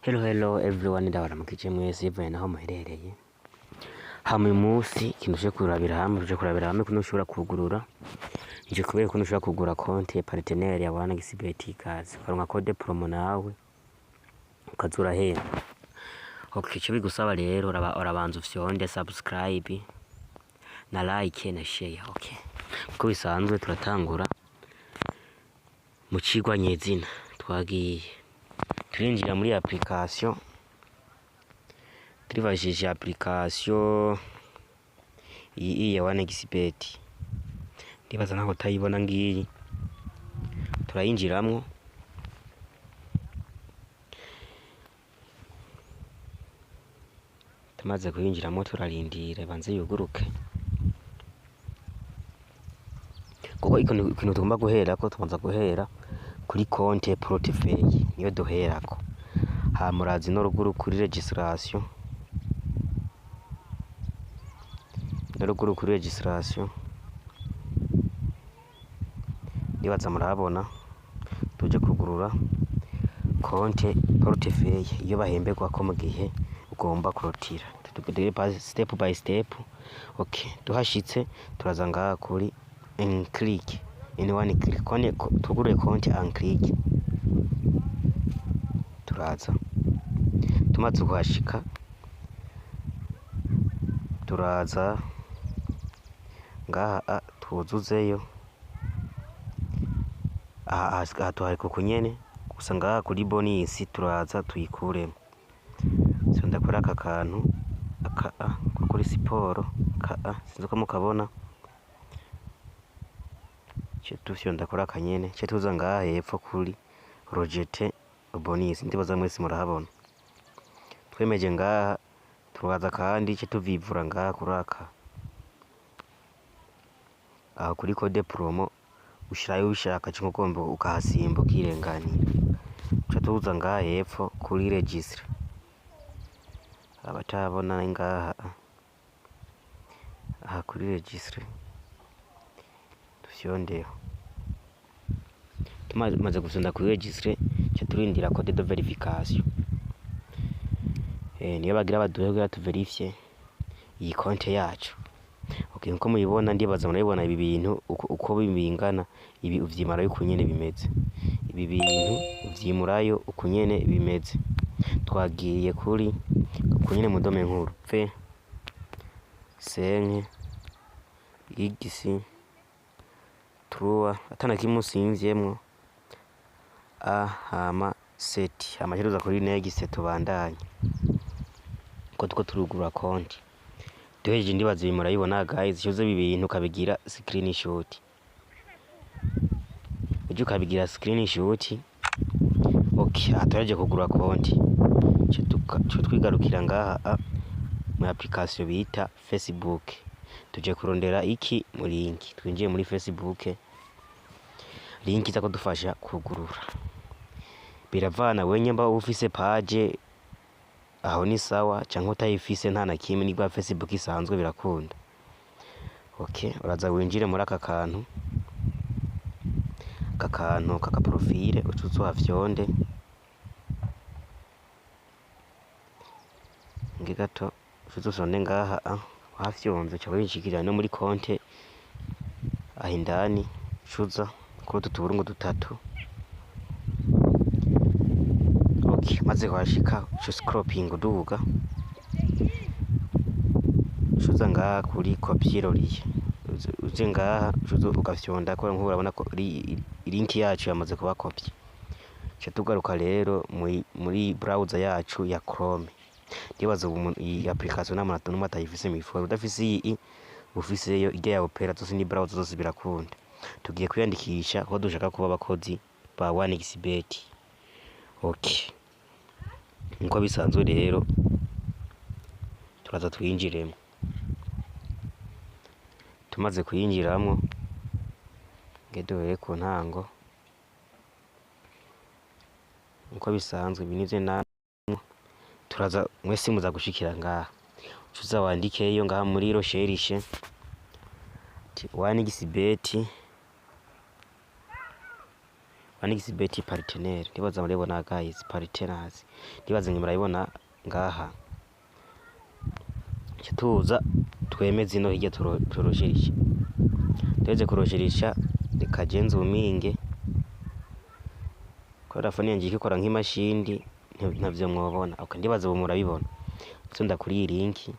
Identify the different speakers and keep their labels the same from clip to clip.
Speaker 1: Hello everyone, ndabaramukije mwese bivanye naho muherereye. Hama uyu munsi ikintu tuje kurabira hamwe kuno ushobora kugurura. Nje kubera kuno ushobora kugura konti ya partenaire ya OneXBet ikaze. Ukaronka code promo nawe ukazura hera. Okay, icyo bigusaba rero urabanza ufyonde subscribe na like na share. Okay. Uko bisanzwe turatangura mu cigwa nyezina twagiye turinjira muri application turibajije application iyi ya OneXBet ndibaza nkaho utayibona ngiyi turayinjiramwo tumaze kuyinjiramo turarindira banze yuguruke kuko ikintu tugomba guhera ko tubanza guhera kuri konti portefeuille niyo duherako. Murazi no ruguru kuri registration ndibaza murabona tuje kugurura konti portefeuille iyo bahemberwa ko mu gihe ugomba kurotira tutugire step by step. Okay, tuhashitse turaza ngaha kuri en click in one click kone tugure konti en click turaza tumaze kuhashika turaza ngaha tuzuzeyo aha tuhari kunyene gusa ngaha kuri bonus turaza tuyikuremo so ndakora aka kantu ko kuri siporo sinzi ko mukabona cyo tufyo ndakora akanyene cyo tuza ngaha hepfo kuri rojete bonus ndibaza mwese murahabona twemeje ngaha turaza kandi cyo tuvivura ngaha kuraka aha kuri code promo ushirayo ushaka cyo ugomba ukahasimba ukirenganira cyo tuza ngaha hepfo kuri registre abatabona ngaha aha kuri registre tuvyondeho tumaze gusonda kuri registre cyo turindira code de verification niyo bagira baduhe tu verify iyi konti yacu. Okay, nko muyibona ndibaza murabibona ibi bintu uko bingana ibi uvyimarayo kunyene bimeze ibi bintu uvyimurayo ukunyene bimeze. Twagiye kuri kunyene mu dome nkuru fe senke igisi truwa atana kimusinvyemwo hama seti amaheruza kuri next tubandanye ko tuko turugura konti duheje ndibaza murayibona guys cyoze bibintu kabigira screenshot uje kabigira screenshot. Okay, ataraje kugura konti cyo twigarukira ngaha mu application bita Facebook tuje kurondera iki mu link twinjiye muri Facebook link iza kudufasha kugurura biravana wenye mba ufise page aho ni sawa cyangwa utayifise nta na kimwe nigwa Facebook isanzwe birakunda. Okay, uraza winjire muri aka kantu kaka profile utuzo hafyonde ngigato utuzo sonde ngaha hafyonze cyo winjikira no muri konti ahindani cuza ko tuturungu dutatu. Okay, maze kwashika cyo scropping uduga cuza ngaha kuri copyright uje ngaha cuza ugafyonda ko urabona ko link yacu yamaze kuba copy. Cyo tugaruka rero muri browser yacu ya Chrome ndibaza iyi application n'amanatu n'umatayifise miforo udafise iyi ufiseyo ide ya opera zose ni browser zose birakunda. Tugiye kwiyandikisha ko dushaka kuba abakozi ba OneXBet. Okay, nko bisanzwe rero turaza twinjiremo tumaze kuyinjiramo ngedoye ku ntango nko bisanzwe binivye na turaza mwese muza gushikira ngaha tuza wandikeyo ngaha muri recherche OneXBet Anixbet partenaire ndibaza murabibona guys, partners ndibaza nge murabibona ngaha. Tuza twemeze ino hirya turoshirisha, tuweze kuroshirisha reka je nzuminge kubera fone yanje ikikora nk'imashini ntavyo mwobona. Okay, ndibaza ubu murabibona. Tunda kuri iyi linki,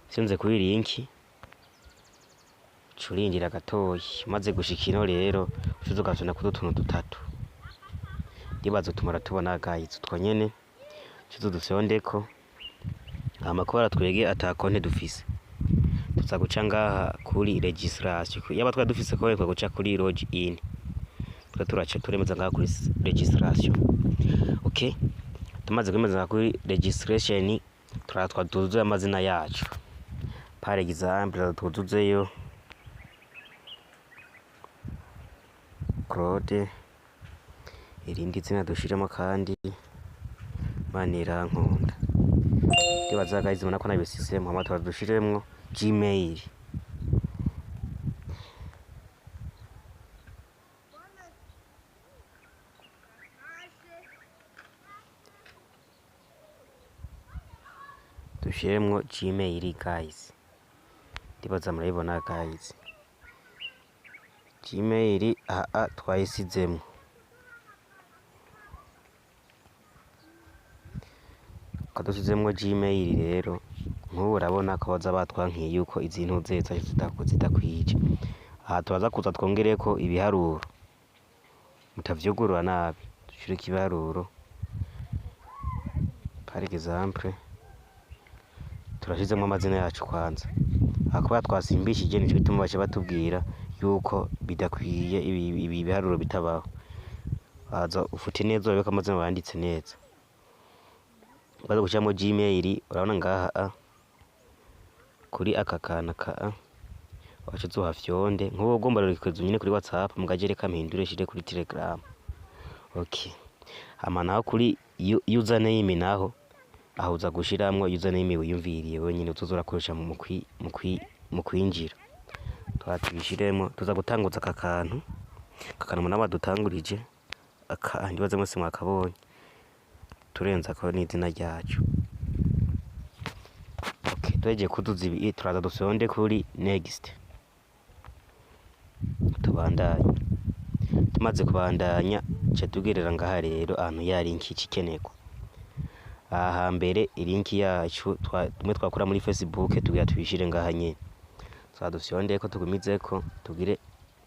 Speaker 1: sinze kuri iyi linki curindira gatoyi, maze gushika ino rero ucuza ugasona kuri utuntu dutatu. Ndibaza tumara tubona guys, utwo nyene cuza dufyondeko hama kubera twege ata konte dufise, tuza guca ngaha kuri registration. Yaba twa dufise konte twa guca kuri log in, twa turaca turemeza ngaha kuri registration. Okay, tumaze kwemeza kuri registration turatwa tuzuye amazina yacu. Par exemple tuzuzeyo Claude, irindi zina dushiremo kandi Manirankunda. Ndibaza guys mubona ko nabisisemo, hama turadushiremwo Gmail. Dushiremwo Gmail guys, ndibaza murabibona guys. Gmail twayisizemwo. Kadusizemwo Gmail rero nk'ubu urabona ko baza batwankiye yuko izi ntuze zidakwije. Aha turaza kuza twongereko ibiharuro, mutavyugurura nabi. Dushireko ibiharuro, par exemple turashizemwo amazina yacu kwanza. Akuba twasimbishije nico gituma baje batubwira yuko bidakwiye ibi biharuro bitabaho. Aza ufute neza urabeka amazina banditse neza. Baza gushiramo Gmail, urabona ngaha kuri aka kana ka wacu uhafyonde. Nk'ubu ugomba rurikoze nyine kuri WhatsApp mugajereka mpindure shire kuri Telegram. Okay, hama naho kuri username naho aho uza gushiramwo username wiyumviriye wenyine utuza urakoresha mu kwinjira. Twatubishiremo tuza gutanguza aka kantu munaba dutangurije aka, ndibaza mwese mwakabonye, turenza ko n'izina ryacu. Okay, tweje kuduza ibi turaza dufyonde kuri next. Tubandanye, tumaze kubandanya ca tugerera ngaha rero ahantu ya link ikenerwa. Aha mbere ilinki yacu tumwe twakora muri Facebook tugira tubishire ngaha nyene. Twadufyondeko tugumizeko tugire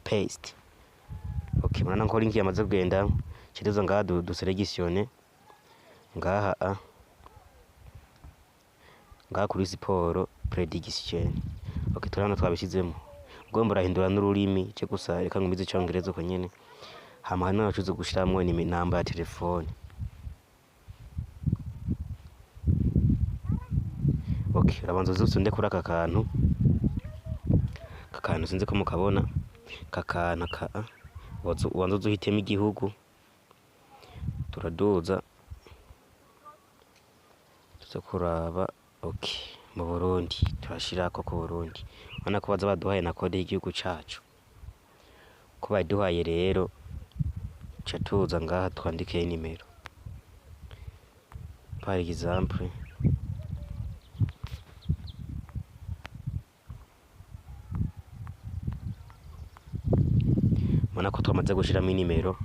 Speaker 1: paste. Okay, murana ko link yamaze kugenda cirezo ngaha duselectione ngaha kuri sport prediction. Okay, turabona twabishizemo. Ugomba urahindura n'ururimi cyo gusa reka ngumize icongereza uko nyene. Hama hano nacuze gushiramwo ni namba ya telefone. Okay, urabanza uzusonde kuri aka kantu sinzi ko mukabona kakana ubanza uzuhitemo igihugu. Turaduza tuza kuraba. Okay, mu Burundi turashirako ku Burundi. Ubona ko baza baduhaye na kode y'igihugu cacu. Ko baduhaye rero ca tuza ngaha twandike nimero. Par exemple ubona ko twamaze gushiramo inimero.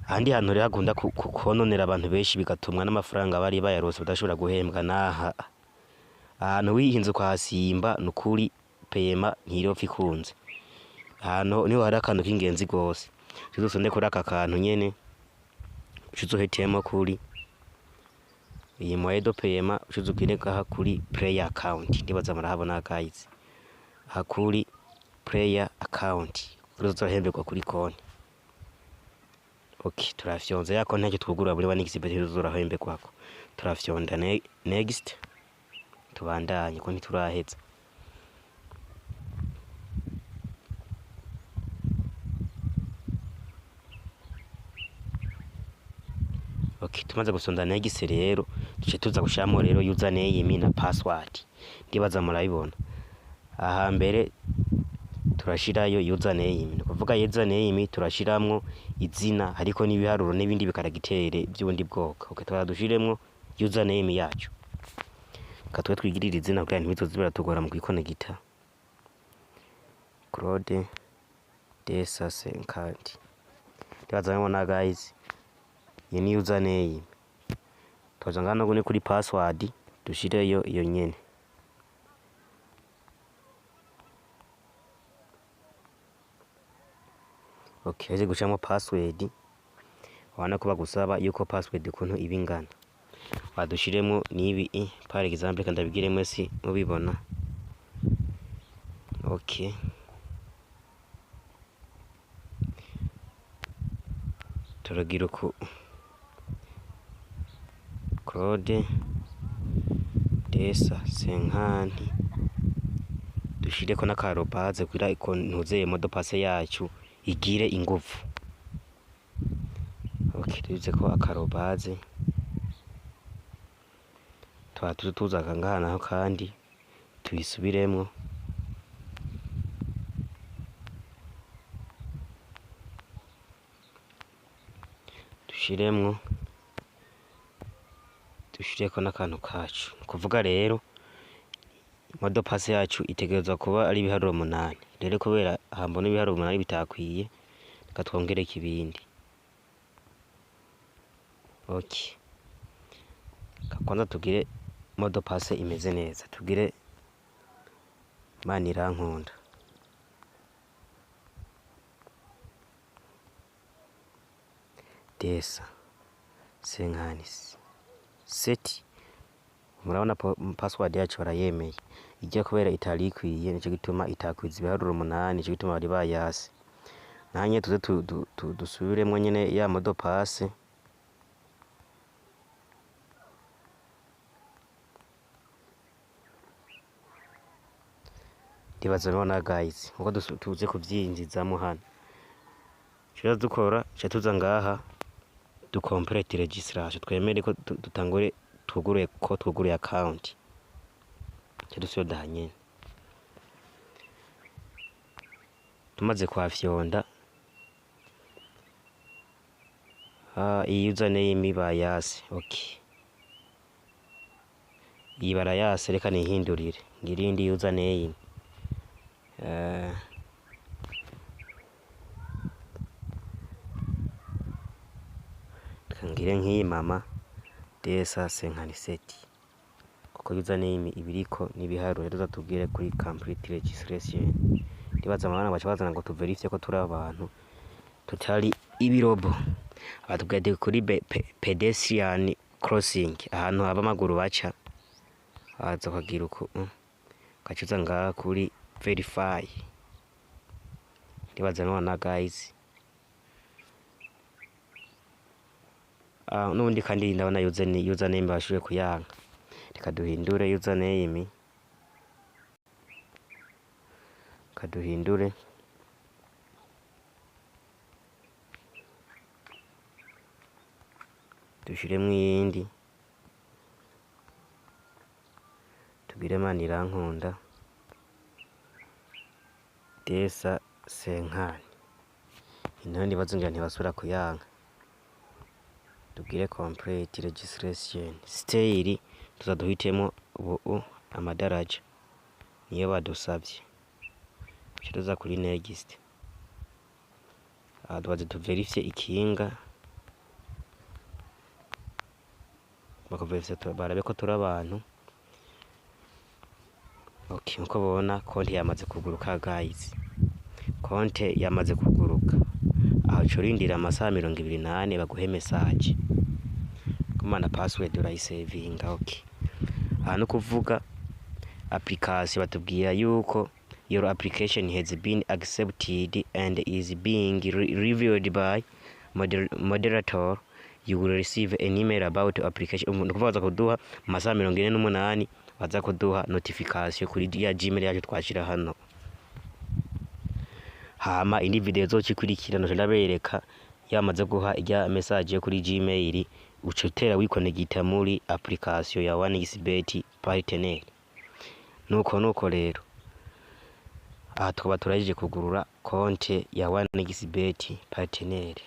Speaker 1: Ahandi hantu rero hagunda kononera abantu benshi bigatumwa n'amafaranga bari bayarose badashobora guhembwa naha. Ahantu wihinze kwasimba nukuri pema ntiropfa ikunze. Ahantu niho hari akantu k'ingenzi gose. Tuzosonde kuri aka kantu nyene ucuzohetemo kuri iyi moedo pema, ucuzubwireka kuri player account. Ndibaza murahabona guys, hakuri player account uzohembekwa kuri konti. Okay, turafyonza ya konti twugurura muri Anixbet uzorahembekwako. Turafyonda next, tubandanye konti turaheza. Okay, tumaze gusonda next rero duce tuza gushiramo rero username na password. Ndibaza murabibona. Aha mbere turashirayo username, ni kuvuga username turashiramwo izina ariko n'ibiharuro n'ibindi bikaragitere by'ubundi bwoko. Okay, twadushiremwo username yacu, katwe twigirira izina kugira ntibizoze biratugora mu kwikonegita. Claude Desa Senkandi, ndibaza mubona guys, iyi ni username. Twaja ngano gune kuri password dushireyo iyo nyene. Okay, aje gushamo password, wana ko bagusaba yuko password ukuntu ibingana, badushiremo nibi par exemple kandi abigiremo si mubibona. Okay, turagira uko Claude Desa Senkandi dushireko n'akarobaze kugira ikontuze modopase yacu igire ingufu. Okay, tuze ko akarobaze twatuzaga ngana kandi tuyisubiremwo. Dushireko n'akantu kacu, kuvuga rero modopase yacu itegerezwa kuba ari ibiharuro 8. Rero kubera hambona ibiharuro 8 bitakwiye, reka twongereko ibindi. Okay, kwanza tugire modopase imeze neza, tugire Manirankunda. Desa Senkandi seti, murabona password yacu barayemeye, ijya kubera itari ikwiye nico gituma itakwiza ibiharuro 8, nico gituma bari bayase. Nanye tuze dusubiremwo nyene ya modopase. Ndibaza mubona guys, uko tuze kuvyinjizamo hano. Cyo dukora cyo tuza ngaha du complete registration, twemere ko dutangure twugure account. Cyo dusiyo dahanye. Tumaze kwafyonda iyi username bayase. Okay, iyi barayase, reka nihindurire ngirindi username. Ngire nk'iyi Mama Desa Senkandi seti, kuko username ibiriko n'ibiharuro rero zatubwire kuri complete registration. Ndibaza amabana bacabazana ngo tuverifye ko turi abantu tutari ibirobo. Abatubwire kuri pedestrian crossing, ahantu haba amaguru baca, aza kugira uko kacuza ngaha kuri verify. Ndibaza none guys, nubundi kandi ndabona username bashuye kuyanga. Reka duhindure username, kaduhindure dushiremwo iyindi, tugire Manirankunda Desa Senkandi. Ino ndibaza ngira ntibasubira kuyanga. Tugire complete registration style, tuzaduhitemo ubu amadaraja niyo badusabye. Tuza kuri next, tubaze tuverifye ikinga, bakaverifye barabe ko turi abantu. Okay, uko babona konti yamaze kuguruka guys, konti yamaze kuguruka. Aho corindira amasaha 24 baguhe message kumana password urayisavinga. Okay, hano kuvuga application batubwira yuko your application has been accepted and is being reviewed by moderator. You will receive an email about application. Nukuvuga kuduha amasaha 48 baza kuduha notification kuri ya Gmail yacu twashira hano. Hama indi video zochikurikira no ndabereka yamaze guha ijya message kuri Gmail, ucutera wikonegita muri application ya 1xBet partner. Nuko rero aha tukaba turangije kugurura konte ya 1xBet partenaire.